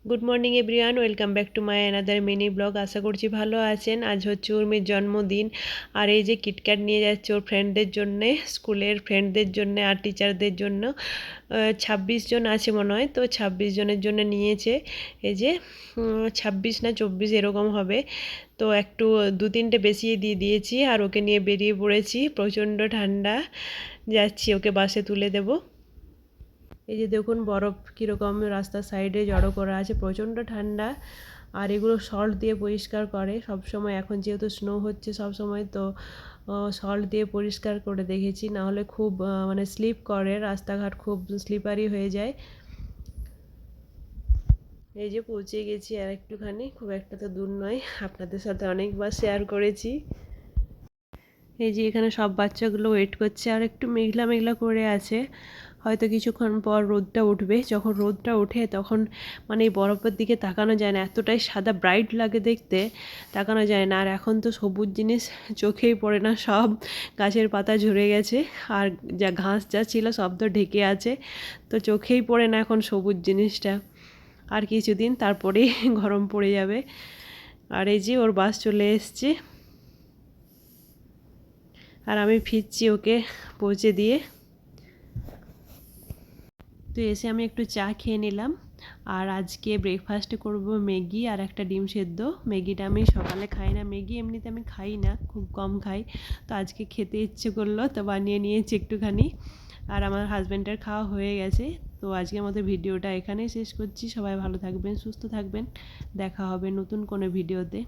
Good morning everyone, welcome back to my another mini blog. আশা করছি ভালো আছেন। আজ হচ্ছে উর্মির জন্মদিন, আর এই যে কিটক্যাট নিয়ে যাচ্ছে ওর ফ্রেন্ডদের জন্যে, স্কুলের ফ্রেন্ডদের জন্যে আর টিচারদের জন্য। 26 জন আছে মনে হয়, তো 26 জনের জন্য নিয়েছে। এই যে 26 না 24 এরকম হবে। তো একটু দু তিনটে বেশি দিয়ে দিয়েছি, আর ওকে নিয়ে বেরিয়ে পড়েছি। প্রচণ্ড ঠান্ডা, যাচ্ছি ওকে বাসে তুলে দেবো। এই যে দেখুন বরফ কীরকম রাস্তার সাইডে জড়ো করা আছে, প্রচণ্ড ঠান্ডা। আর এগুলো সল্ট দিয়ে পরিষ্কার করে সব সময়, এখন যেহেতু স্নো হচ্ছে সব সময়, তো সল্ট দিয়ে পরিষ্কার করে দেখেছি, না হলে খুব মানে স্লিপ করে, রাস্তাঘাট খুব স্লিপারি হয়ে যায়। এই যে পৌঁছে গেছি, আর একটুখানি, খুব একটা তো দূর নয়, আপনাদের সাথে অনেকবার শেয়ার করেছি। এই যে এখানে সব বাচ্চাগুলো ওয়েট করছে, আর একটু মেঘলা মেঘলা করে আছে, হয়তো কিছুক্ষণ পর রোদটা উঠবে। যখন রোদটা ওঠে তখন মানে এই বরফের দিকে তাকানো যায় না, এতটাই সাদা ব্রাইট লাগে দেখতে, তাকানো যায় না। আর এখন তো সবুজ জিনিস চোখেই পড়ে না, সব গাছের পাতা ঝরে গেছে, আর যা ঘাস যা ছিল সব তো ঢেকে আছে, তো চোখেই পড়ে না এখন সবুজ জিনিসটা। আর কিছুদিন তারপরেই গরম পড়ে যাবে। আর এই যে ওর বাস চলে এসছে, আর আমি ফিরছি ওকে পৌঁছে দিয়ে। তো এসে আমি একটু চা খেয়ে নিলাম, আর আজকে ব্রেকফাস্টে করব ম্যাগি আর একটা ডিম সেদ্ধ। ম্যাগিটা আমি সকালে খাই না, ম্যাগি এমনিতে আমি খাই না, খুব কম খাই, তো আজকে খেতে ইচ্ছে করলো তো বানিয়ে নিয়েছি একটুখানি। আর আমার হাজব্যান্ডের খাওয়া হয়ে গেছে। তো আজকের মতো ভিডিওটা এখানেই শেষ করছি। সবাই ভালো থাকবেন, সুস্থ থাকবেন, দেখা হবে নতুন কোনো ভিডিওতে।